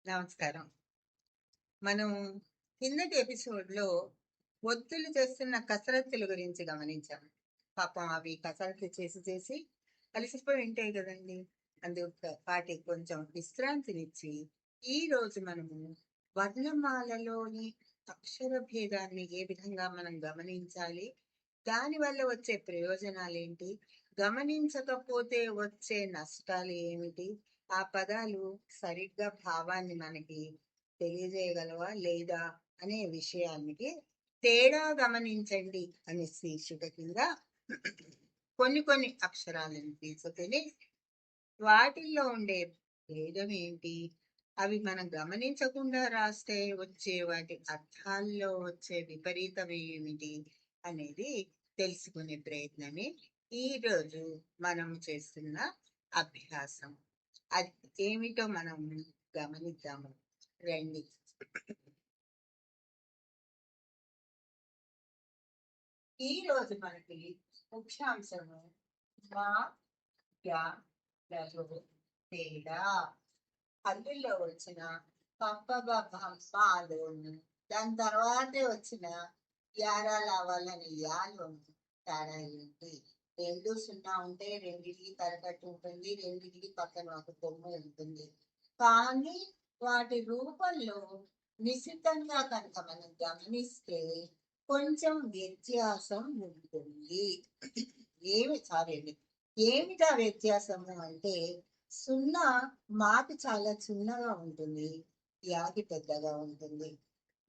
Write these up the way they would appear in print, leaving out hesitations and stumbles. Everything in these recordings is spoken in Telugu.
నమస్కారం. మనం కిందటి ఎపిసోడ్‌లో ఒత్తులు చేస్తున్న కసరత్తుల గురించి గమనించాం. పాపం అవి కసరత్తులు చేసి అలసిపోయి ఉంటాయి గదండీ! వాటికి కొంచెం విశ్రాంతినిచ్చి, ఈరోజు మనము వర్ణమాలలోని అక్షర భేదాన్ని ఏ విధంగా మనం గమనించాలి? దానివల్ల వచ్చే ప్రయోజనాలేంటి? గమనించకపోతే వచ్చే నష్టాలు ఏమిటి? ఆ పదాలు సరిగ్గా భావాన్ని మనకి తెలియజేయగలవా లేదా అనే విషయానికి తేడా గమనించండి అనే శీర్షిక కింద కొన్ని అక్షరాలను తీసుకుని వాటిల్లో ఉండే భేదం ఏంటి, అవి మనం గమనించకుండా రాస్తే వచ్చే వాటి అర్థాల్లో వచ్చే విపరీతం ఏమిటి అనేది తెలుసుకునే ప్రయత్నమే ఈరోజు మనం చేస్తున్న అభ్యాసం. అది ఏమిటో మనం గమనిద్దాము రండి. ఈ రోజు మనకి ముఖ్యాంశము మా యా లఘు తేడా. అందులో వచ్చిన పంపబలోను దాని తర్వాతే వచ్చిన యారాలు అవ్వాలని యాలోను తేడా ఏంటి? 2 0 ఉంటే రెండింటికి తరగట్టు ఉంటుంది, రెండింటికి పక్కన ఒక కొమ్ము ఉంటుంది. కానీ వాటి రూపంలో నిశితంగా కనుక మనం గమనిస్తే కొంచెం వ్యత్యాసం ఉంటుంది. ఏమిటా వ్యత్యాసము అంటే, సున్నా మాకి చాలా చిన్నగా ఉంటుంది, యాకి పెద్దగా ఉంటుంది.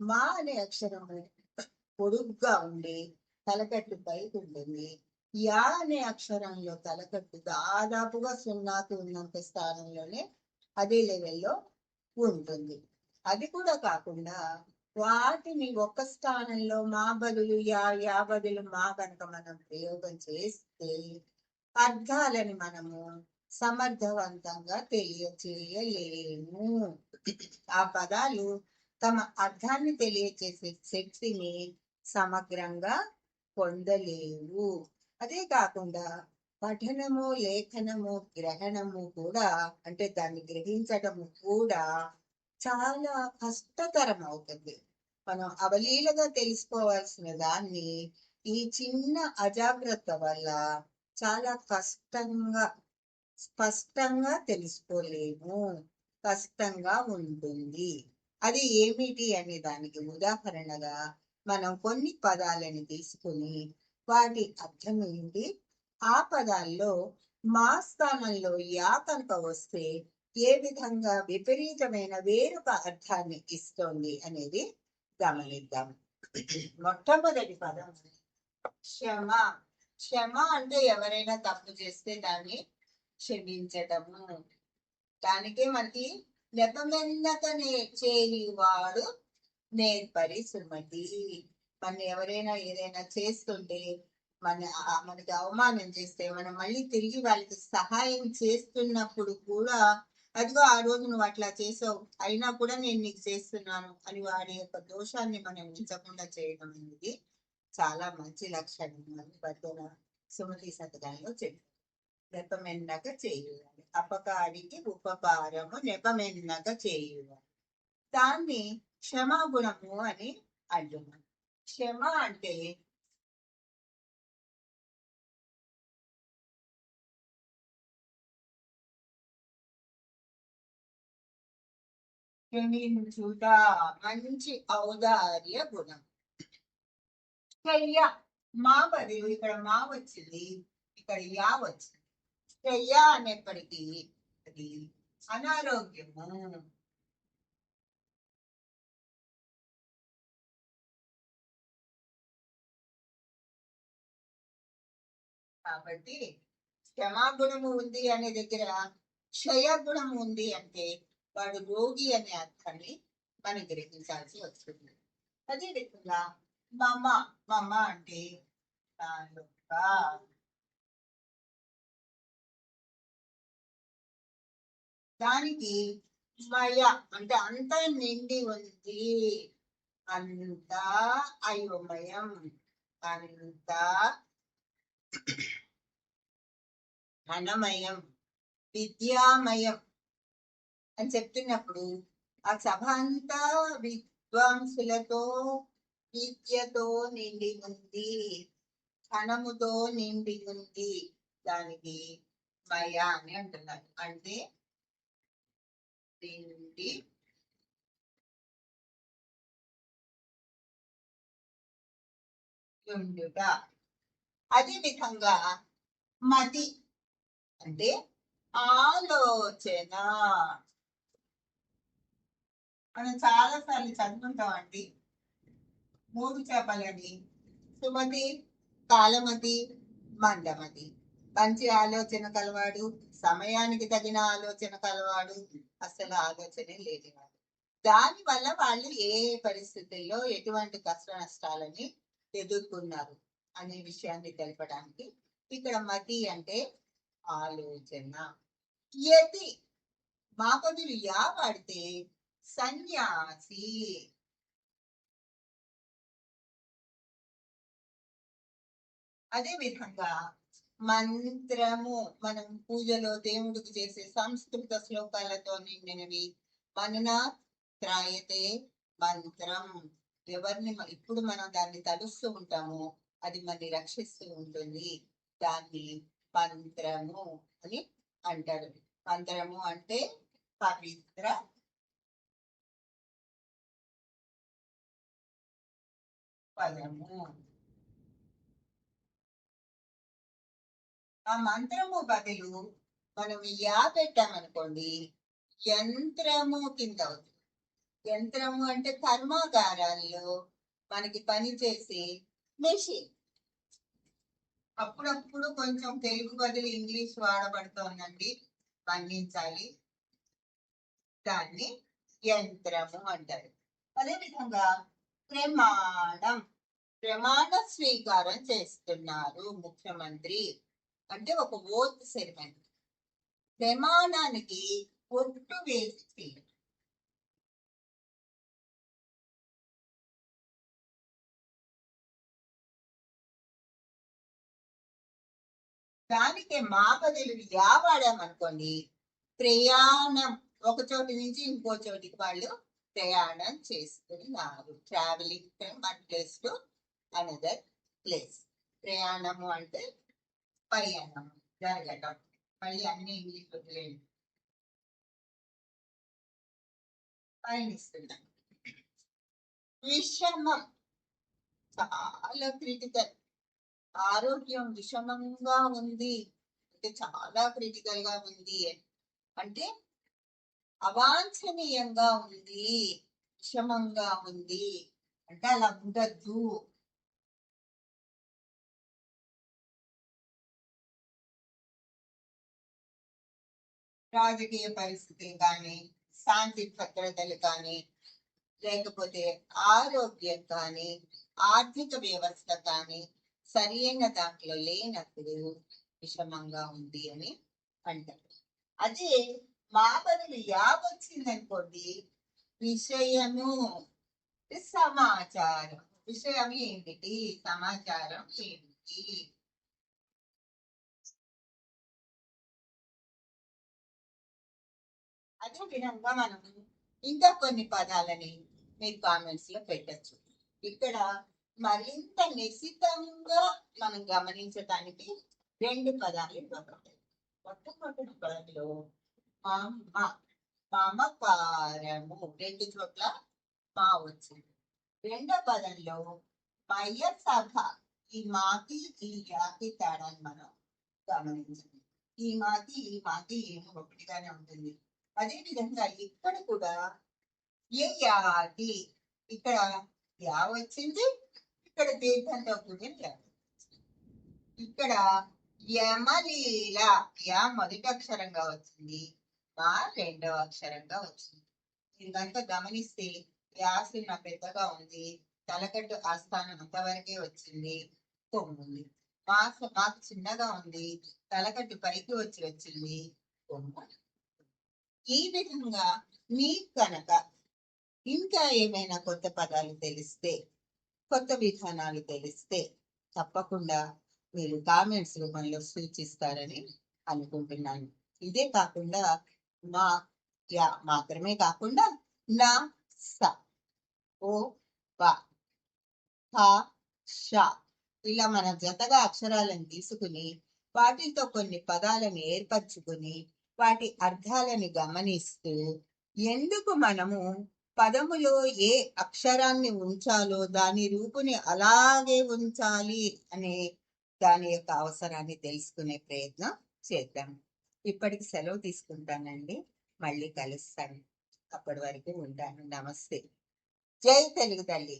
మా అనే అక్షరము పొడుగ్గా ఉండి తలకట్టు పైకి ఉంటుంది. యా అనే అక్షరంలో తలకట్టు దాదాపుగా సున్నాకి ఉన్నంత స్థానంలోనే అదే లెవెల్లో ఉంటుంది. అది కూడా కాకుండా వాటిని ఒక స్థానంలో మా బదులు యా బదులు మా కనుక మనం ప్రయోగం చేస్తే అర్థాలని మనము సమర్థవంతంగా తెలియచేయలేము. ఆ పదాలు తమ అర్థాన్ని తెలియచేసే శక్తిని సమగ్రంగా పొందలేవు. అదే కాకుండా పఠనము, లేఖనము, గ్రహణము కూడా, అంటే దాన్ని గ్రహించటము కూడా చాలా కష్టతరం అవుతుంది. మనం అవలీలగా తెలుసుకోవాల్సిన దాన్ని ఈ చిన్న అజాగ్రత్త వల్ల చాలా స్పష్టంగా తెలుసుకోలేము, కష్టంగా ఉంటుంది. అది ఏమిటి అనే దానికి ఉదాహరణగా మనం కొన్ని పదాలను తీసుకుని వాటి అర్థం ఏంటి, ఆ పదాల్లో మా స్థానంలో యా కనుక వస్తే ఏ విధంగా విపరీతమైన వేరొక అర్థాన్ని ఇస్తోంది అనేది గమనిద్దాం. మొట్టమొదటి పదం క్షమ. క్షమ అంటే ఎవరైనా తప్పు చేస్తే దాన్ని క్షమించటము. దానికే మనకి నెపమెన్నకనే చేయువాడు నేర్పరి సుమతి. మన ఎవరైనా ఏదైనా చేస్తుంటే మనకి అవమానం చేస్తే మనం మళ్ళీ తిరిగి వాళ్ళకి సహాయం చేస్తున్నప్పుడు కూడా, అదిగో ఆ రోజు నువ్వు అట్లా చేసావు అయినా కూడా నేను నీకు చేస్తున్నాను అని వాడి యొక్క దోషాన్ని మనం ఉంచకుండా చేయడం అనేది చాలా మంచి లక్షణం అని పద్మన సుమతి శతకంలో చెప్పారు. నెపమెన్నక చేయువాలి, అపకారికి ఉపకారము నెపమెన్నక చేయువాలి. దాన్ని క్షమాగుణము అని అంటున్నాం. క్షమ అంటే క్షమించుట, మంచి ఔదార్య గుణం. శ్రేయ, మా బదులు ఇక్కడ మా వచ్చింది, ఇక్కడ యా వచ్చింది. శ్రేయ అనేప్పటికీ అది అనారోగ్యము. కాబట్టి క్షమాగుణము ఉంది అనే దగ్గర క్షయగుణము ఉంది అంటే వాడు రోగి అనే అర్థాన్ని మనం గ్రహించాల్సి వస్తుంది. అదే విధంగా మమ, మమ అంటే నా యొక్క, దానికి మయ అంటే అంతా నిండి ఉంది, అంతా అయోమయం, అంతా ధనమయం, విద్యామయం అని చెప్తున్నప్పుడు ఆ సభ అంతా విద్వాంసులతో విద్యతో నిండి ఉంది, ధనముతో నిండి ఉంది. దానికి మయ అని అంటున్నారు. అంటే నిండి ఉండుట. అదే విధంగా మతి అంటే ఆలోచన. మనం చాలా సార్లు చదువుకుంటామండి. 3 చేపలని సుమతి, కాలమతి, మందమతి. మంచి ఆలోచన కలవాడు, సమయానికి తగిన ఆలోచన కలవాడు, అసలు ఆలోచనే లేనివాడు. దాని వల్ల వాళ్ళు ఏ పరిస్థితుల్లో ఎటువంటి కష్ట నష్టాలని ఎదుర్కొన్నారు అనే విషయాన్ని తెలపడానికి ఇక్కడ మతి అంటే ఆలోచన. యతి మా బదులు యా వాడితే సన్యాసి. అదే విధంగా మంత్రము మనం పూజలో దేవుడికి చేసే సంస్కృత శ్లోకాలతో నిండినవి. మనన త్రాయతే మంత్రం. ఎవరిని ఇప్పుడు మనం దాన్ని తలుస్తూ ఉంటాము, అది మనని రక్షిస్తూ ఉంటుంది. దాన్ని మంత్రము అని అంటారు. మంత్రము అంటే పవిత్ర పదము. ఆ మంత్రము బదులు మనం యా పెట్టామనుకోండి, యంత్రము కింద అవుతుంది. యంత్రము అంటే కర్మాగారాల్లో మనకి పని చేసే మెషిన్. అప్పుడప్పుడు కొంచెం తెలుగు బదులు ఇంగ్లీష్ వాడబడుతోందండి, మన్నించాలి. దాన్ని యంత్రము అంటారు. అదేవిధంగా ప్రమాణం, ప్రమాణ స్వీకారం చేస్తున్నారు ముఖ్యమంత్రి. అంటే ఒక ఓత్ సెరిమనీ. ప్రమాణానికి ఒట్టు వేసి చేయడం. దానికి మా బదులు యా వాడామనుకోండి, ప్రయాణం, ఒక చోటి నుంచి ఇంకో చోటికి వాళ్ళు ప్రయాణం చేస్తున్నారు. Travelling from one place to another place. ప్రయాణము అంటే పయనం, జరగటం. మళ్ళీ అన్ని ఇంగ్లీష్ వదిలేండి, పయనిస్తున్నాం. విషమం చాలా క్రిటికల్. ఆరోగ్యం విషమంగా ఉంది అంటే చాలా క్రిటికల్ గా ఉంది అంటే అవాంఛనీయంగా ఉంది, విషమంగా ఉంది అంటే అలా ఉండద్దు. రాజకీయ పరిస్థితులు కానీ, శాంతి భద్రతలు కానీ, లేకపోతే ఆరోగ్యం కానీ, ఆర్థిక వ్యవస్థ కానీ సరైన దాంట్లో లేనప్పుడు విషమంగా ఉంది అని అంటారు. అదే మా బదులు యా వచ్చిందనుకోండి, విషయము సమాచారం. విషయం ఏమిటి, సమాచారం ఏమిటి. అదే విధంగా మనం ఇంకా కొన్ని పదాలని మీరు కామెంట్స్ లో పెట్టచ్చు. ఇక్కడ మరింత నిశితంగా మనం గమనించడానికి 2 పదాలు ఇవ్వబడ్డాయి. మొట్టమొదటి పదంలో మమకారము, 2 చోట్ల మా వచ్చింది. రెండో పదంలో మయ సభ. ఈ మాకి ఈ యాకి తేడాన్ని మనం గమనించండి. ఈ మాకి ఏమో ఒకటిగానే ఉంటుంది. అదే విధంగా ఇక్కడ కూడా ఏ యాది, ఇక్కడ యా వచ్చింది, ఇక్కడ దీర్ఘంతో కూడిన ఇక్కడ యమలీల, యా మొదటి అక్షరంగా వచ్చింది, మా రెండవ అక్షరంగా వచ్చింది. మీరు కనుక గమనిస్తే యాసిన పెద్దగా ఉంది, తలకట్టు ఆస్థానం అంతవరకే వచ్చింది, కొమ్ముంది. మాకు చిన్నగా ఉంది, తలకట్టు పైకి వచ్చింది, కొమ్ము. ఈ విధంగా మీకు కనుక ఇంకా ఏమైనా కొత్త పదాలు తెలిస్తే, కొత్త విధానాలు తెలిస్తే తప్పకుండా మీరు కామెంట్స్ రూపంలో సూచిస్తారని అనుకుంటున్నాను. ఇదే కాకుండా మాత్రమే కాకుండా న స ఓ బ హ ష ఇలా మన జతగా అక్షరాలను తీసుకుని వాటితో కొన్ని పదాలను ఏర్పరచుకుని వాటి అర్థాలను గమనిస్తూ ఎందుకు మనము పదములో ఏ అక్షరాన్ని ఉంచాలో దాని రూపుని అలాగే ఉంచాలి అనే దాని యొక్క అవసరాన్ని తెలుసుకునే ప్రయత్నం చేద్దాం. ఇప్పటికి సెలవు తీసుకుంటానండి. మళ్ళీ కలుస్తాను. అప్పటి వరకు ఉంటాను. నమస్తే. జై తెలుగు తల్లి.